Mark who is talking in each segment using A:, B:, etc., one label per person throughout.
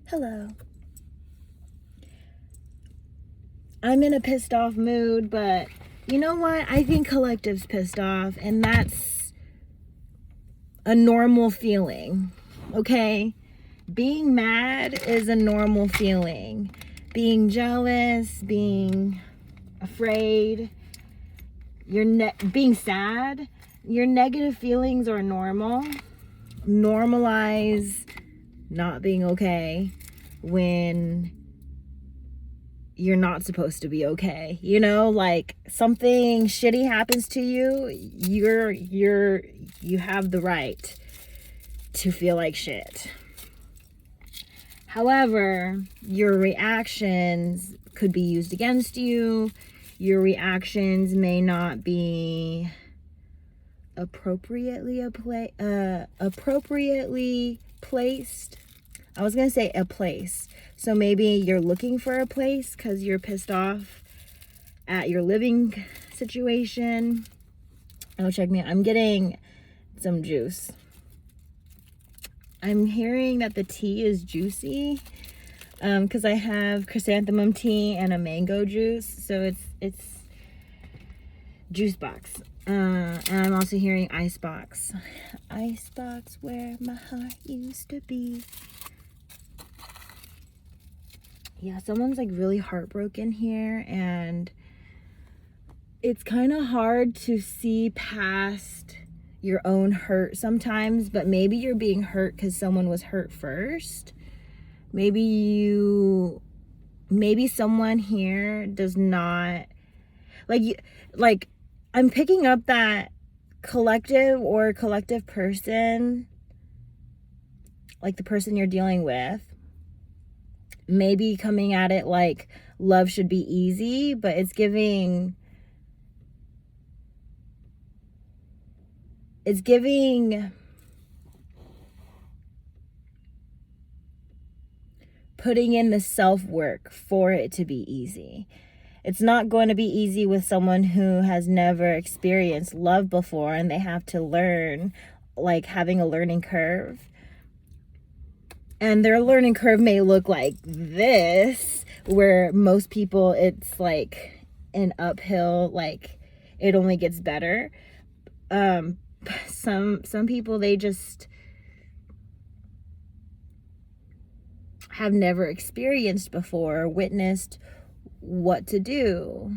A: Hello. I'm in a pissed off mood, but you know what? I think Collective's pissed off, and that's a normal feeling, okay? Being mad is a normal feeling. Being jealous, being afraid, being sad, your negative feelings are normal. Normalize not being okay when you're not supposed to be okay. You know, like something shitty happens to you, you have the right to feel like shit. However, your reactions could be used against you. Your reactions may not be appropriately placed. I was gonna say a place. So maybe you're looking for a place because you're pissed off at your living situation. Oh, check me out. I'm getting some juice. I'm hearing that the tea is juicy because I have chrysanthemum tea and a mango juice. So it's juice box. And I'm also hearing icebox. Icebox where my heart used to be. Yeah, someone's like really heartbroken here, and it's kind of hard to see past your own hurt sometimes, but maybe you're being hurt because someone was hurt first. Maybe someone here does not like I'm picking up that collective person, like the person you're dealing with, maybe coming at it like love should be easy, but it's giving putting in the self-work for it to be easy. It's not going to be easy with someone who has never experienced love before, and they have to learn, like having a learning curve. And their learning curve may look like this, where most people it's like an uphill, like it only gets better. Some people, they just have never experienced before or witnessed what to do.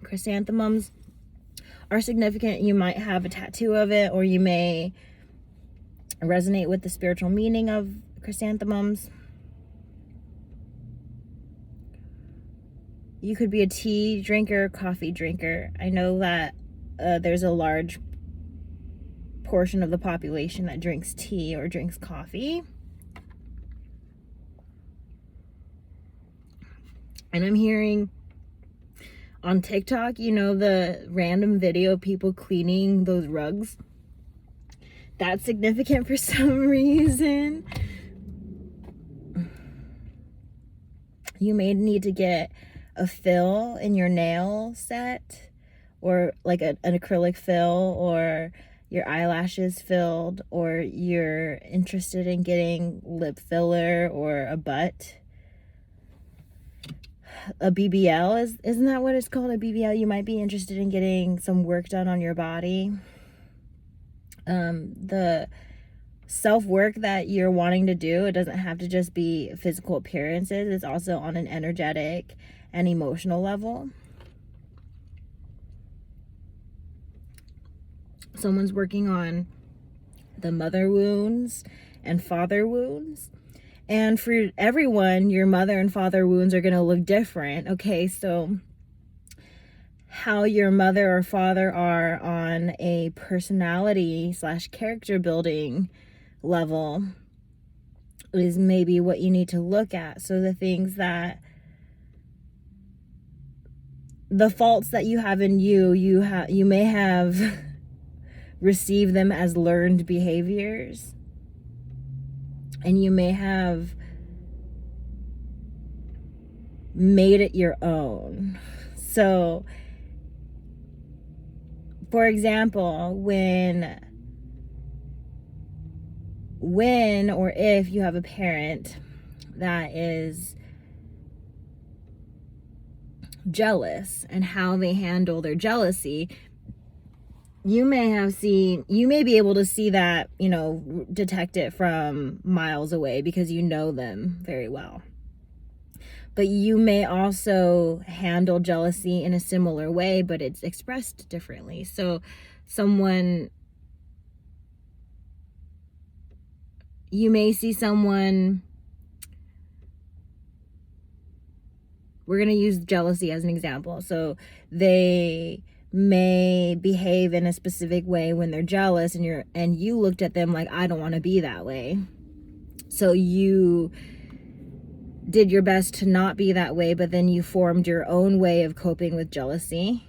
A: Chrysanthemums are significant. You might have a tattoo of it, or you may resonate with the spiritual meaning of chrysanthemums. You could be a tea drinker, coffee drinker. I know that there's a large portion of the population that drinks tea or drinks coffee. And I'm hearing on TikTok, you know, the random video of people cleaning those rugs. That's significant for some reason. You may need to get a fill in your nail set, or like an acrylic fill, or your eyelashes filled, or you're interested in getting lip filler or a butt. A BBL, isn't that what it's called? A BBL. You might be interested in getting some work done on your body. The self-work that you're wanting to do, it doesn't have to just be physical appearances. It's also on an energetic and emotional level. Someone's working on the mother wounds and father wounds. And for everyone, your mother and father wounds are going to look different. Okay, so how your mother or father are on a personality / character building level is maybe what you need to look at. So the faults that you have in you may have received them as learned behaviors, and you may have made it your own. So, for example, when when or if you have a parent that is jealous and how they handle their jealousy, you may be able to see that, detect it from miles away because you know them very well. But you may also handle jealousy in a similar way, but it's expressed differently. So you may see someone, we're going to use jealousy as an example. So they may behave in a specific way when they're jealous, and you looked at them like, I don't want to be that way. So you did your best to not be that way, but then you formed your own way of coping with jealousy.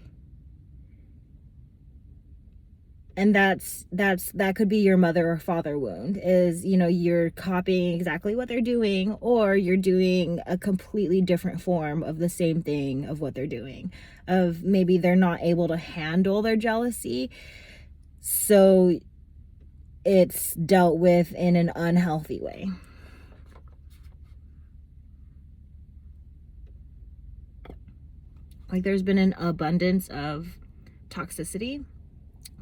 A: And that could be your mother or father wound, is, you're copying exactly what they're doing, or you're doing a completely different form of the same thing of what they're doing. Of maybe they're not able to handle their jealousy, so it's dealt with in an unhealthy way. Like there's been an abundance of toxicity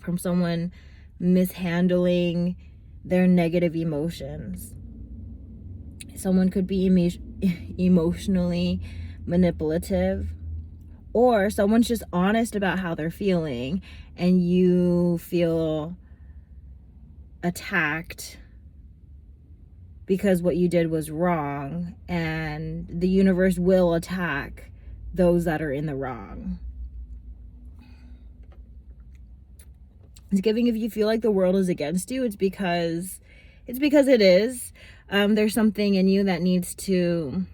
A: from someone mishandling their negative emotions. Someone could be emotionally manipulative, or someone's just honest about how they're feeling and you feel attacked because what you did was wrong, and the universe will attack those that are in the wrong. It's giving, if you feel like the world is against you, it's because it is. There's something in you that needs to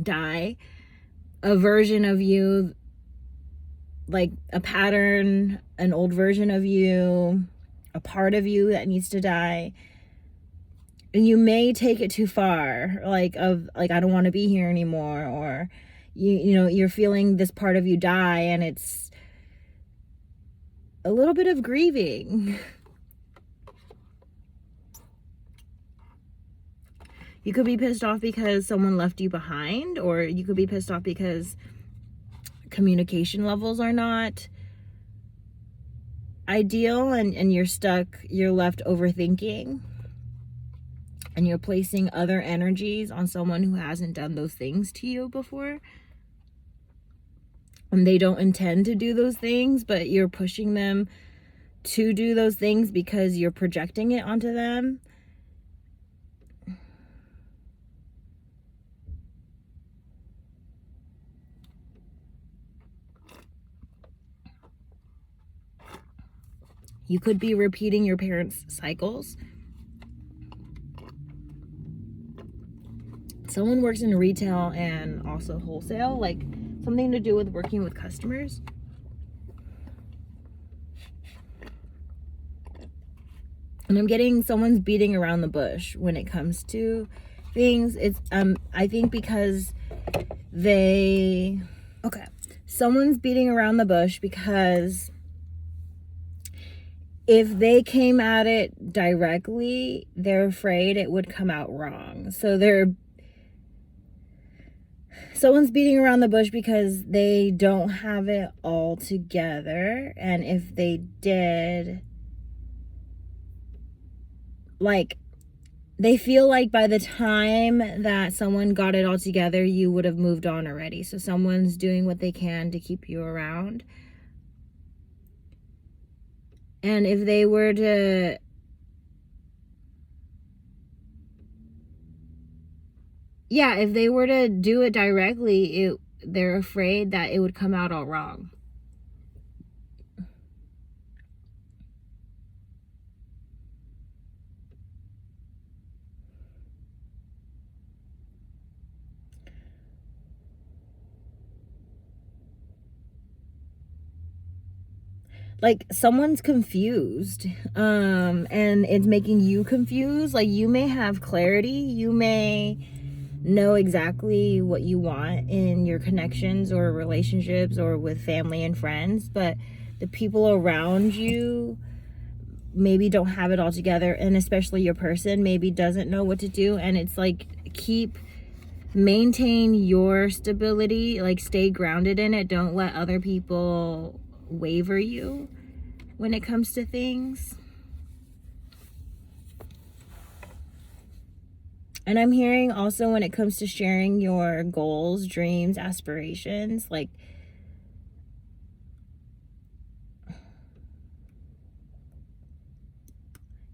A: die. A version of you, like a pattern, an old version of you, a part of you that needs to die. And you may take it too far, like I don't want to be here anymore, or you're feeling this part of you die, and it's a little bit of grieving. You could be pissed off because someone left you behind, or you could be pissed off because communication levels are not ideal, and you're left overthinking, and you're placing other energies on someone who hasn't done those things to you before. And they don't intend to do those things, but you're pushing them to do those things because you're projecting it onto them. You could be repeating your parents' cycles. Someone works in retail and also wholesale, like something to do with working with customers. And I'm getting someone's beating around the bush when it comes to things. It's I think because someone's beating around the bush because if they came at it directly, they're afraid it would come out wrong. So someone's beating around the bush because they don't have it all together. And if they did, like, they feel like by the time that someone got it all together, you would have moved on already. So someone's doing what they can to keep you around. And if they were to if they were to do it directly, they're afraid that it would come out all wrong. Like someone's confused, and it's making you confused. Like you may have clarity, you may know exactly what you want in your connections or relationships or with family and friends, but the people around you maybe don't have it all together, and especially your person maybe doesn't know what to do. And it's like, maintain your stability, like stay grounded in it. Don't let other people waver you when it comes to things. And I'm hearing also, when it comes to sharing your goals, dreams, aspirations, like,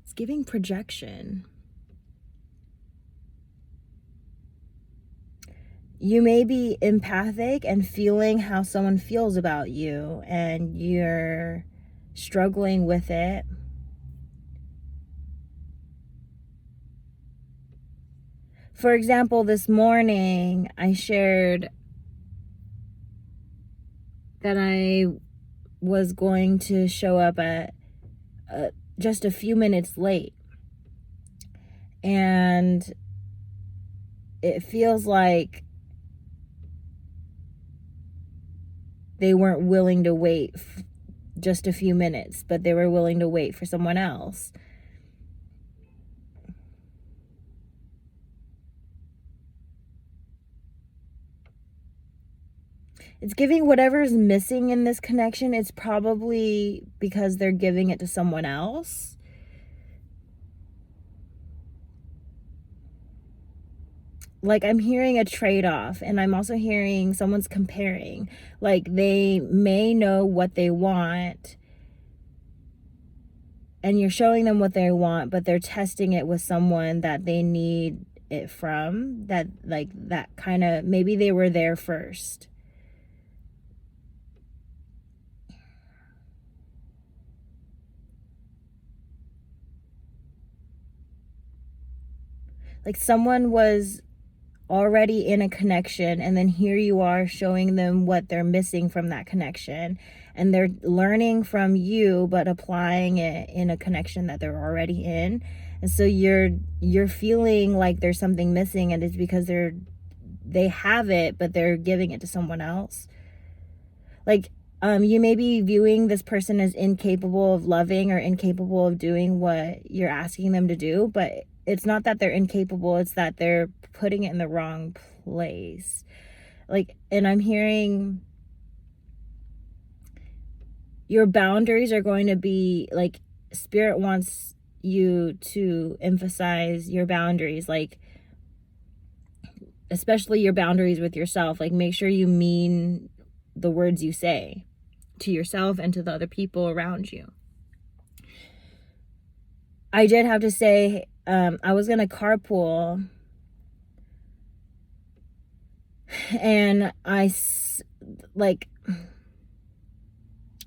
A: it's giving projection. You may be empathic and feeling how someone feels about you, and you're struggling with it. For example, this morning I shared that I was going to show up at just a few minutes late. And it feels like they weren't willing to wait just a few minutes, but they were willing to wait for someone else. It's giving whatever's missing in this connection, it's probably because they're giving it to someone else. Like, I'm hearing a trade-off, and I'm also hearing someone's comparing. Like, they may know what they want, and you're showing them what they want, but they're testing it with someone that they need it from, that, like, that kind of, maybe they were there first. Like, someone was already in a connection, and then here you are showing them what they're missing from that connection, and they're learning from you but applying it in a connection that they're already in. And so you're feeling like there's something missing, and it's because they have it, but they're giving it to someone else. Like, you may be viewing this person as incapable of loving or incapable of doing what you're asking them to do, but it's not that they're incapable, it's that they're putting it in the wrong place. Like, and I'm hearing your boundaries are going to be, like, Spirit wants you to emphasize your boundaries, like, especially your boundaries with yourself. Like, make sure you mean the words you say to yourself and to the other people around you. I did have to say, I was gonna carpool, and I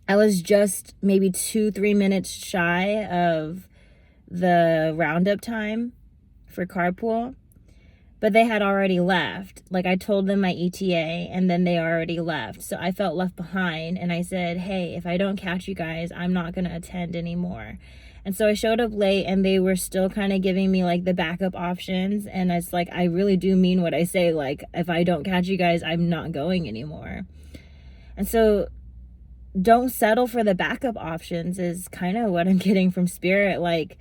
A: was just maybe 2-3 minutes shy of the roundup time for carpool, but they had already left. Like, I told them my ETA, and then they already left. So I felt left behind, and I said, hey, if I don't catch you guys, I'm not gonna attend anymore. And so I showed up late, and they were still kind of giving me, like, the backup options. And it's like, I really do mean what I say. Like, if I don't catch you guys, I'm not going anymore. And so don't settle for the backup options is kind of what I'm getting from Spirit. Like,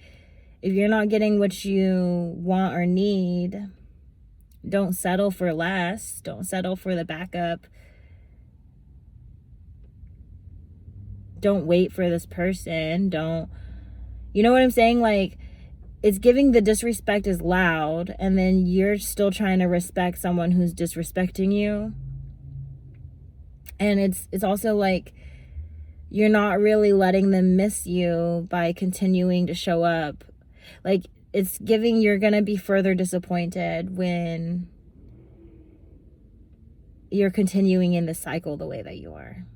A: if you're not getting what you want or need, don't settle for less. Don't settle for the backup. Don't wait for this person. You know what I'm saying? Like, it's giving the disrespect is loud, and then you're still trying to respect someone who's disrespecting you. And it's also like, you're not really letting them miss you by continuing to show up. Like, it's giving you're gonna be further disappointed when you're continuing in this cycle the way that you are.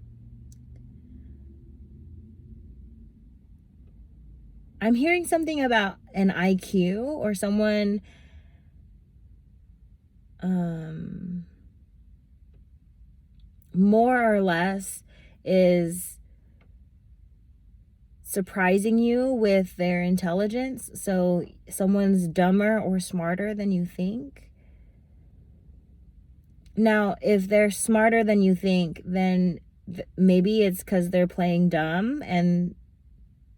A: I'm hearing something about an IQ or someone more or less is surprising you with their intelligence. So someone's dumber or smarter than you think. Now, if they're smarter than you think, then maybe it's because they're playing dumb, and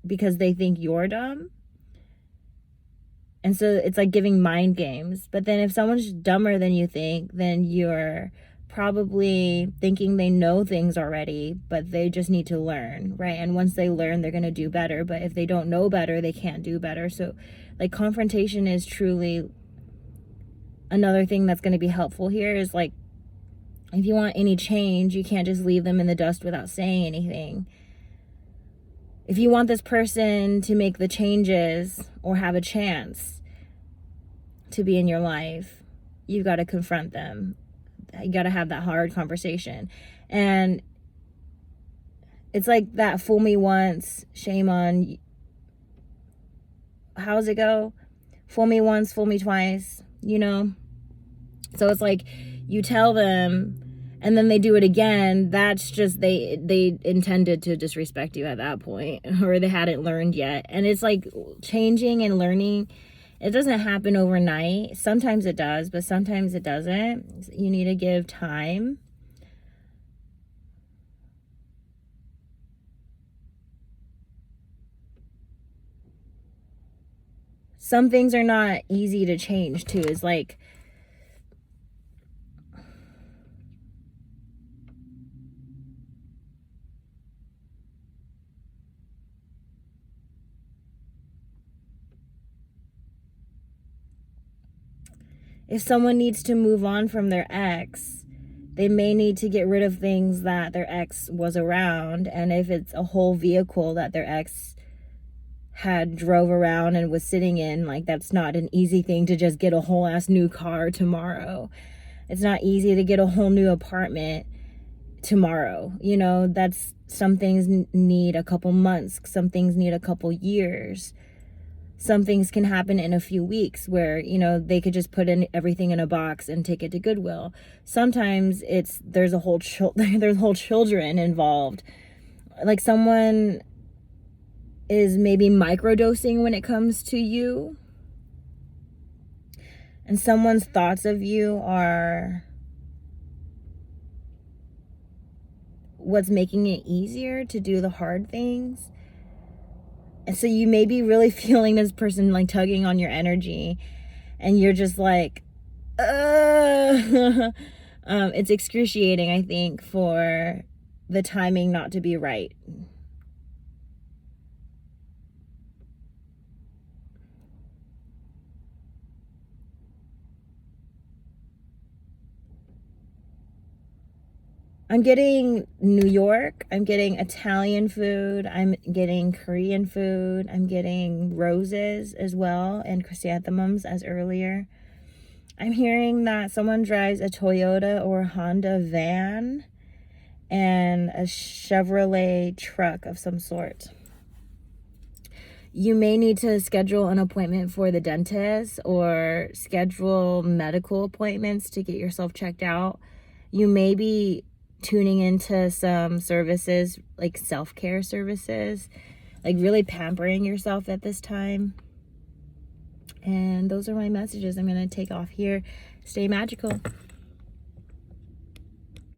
A: because they think you're dumb. And so it's like giving mind games. But then if someone's dumber than you think, then you're probably thinking they know things already, but they just need to learn, right? And once they learn, they're going to do better. But if they don't know better, they can't do better. So like confrontation is truly another thing that's going to be helpful here. Is like, if you want any change, you can't just leave them in the dust without saying anything. If you want this person to make the changes or have a chance to be in your life, you've got to confront them. You got to have that hard conversation. And it's like that fool me once, shame on, how's it go? Fool me once, fool me twice, you know? So it's like you tell them and then they do it again. That's just, they intended to disrespect you at that point, or they hadn't learned yet. And it's like changing and learning, it doesn't happen overnight. Sometimes it does, but sometimes it doesn't. You need to give time. Some things are not easy to change too. It's like, if someone needs to move on from their ex, they may need to get rid of things that their ex was around. And if it's a whole vehicle that their ex had drove around and was sitting in, like, that's not an easy thing to just get a whole ass new car tomorrow. It's not easy to get a whole new apartment tomorrow. You know, that's, some things need a couple months, some things need a couple years. Some things can happen in a few weeks where, you know, they could just put in everything in a box and take it to Goodwill. Sometimes there's whole children involved. Like someone is maybe microdosing when it comes to you. And someone's thoughts of you are what's making it easier to do the hard things. And so you may be really feeling this person like tugging on your energy, and you're just like, it's excruciating, I think, for the timing not to be right. I'm getting New York, I'm getting Italian food, I'm getting Korean food, I'm getting roses as well, and chrysanthemums as earlier. I'm hearing that someone drives a Toyota or Honda van and a Chevrolet truck of some sort. You may need to schedule an appointment for the dentist or schedule medical appointments to get yourself checked out. You may be tuning into some services like self-care services, like really pampering yourself at this time. And those are my messages. I'm going to take off here. Stay magical.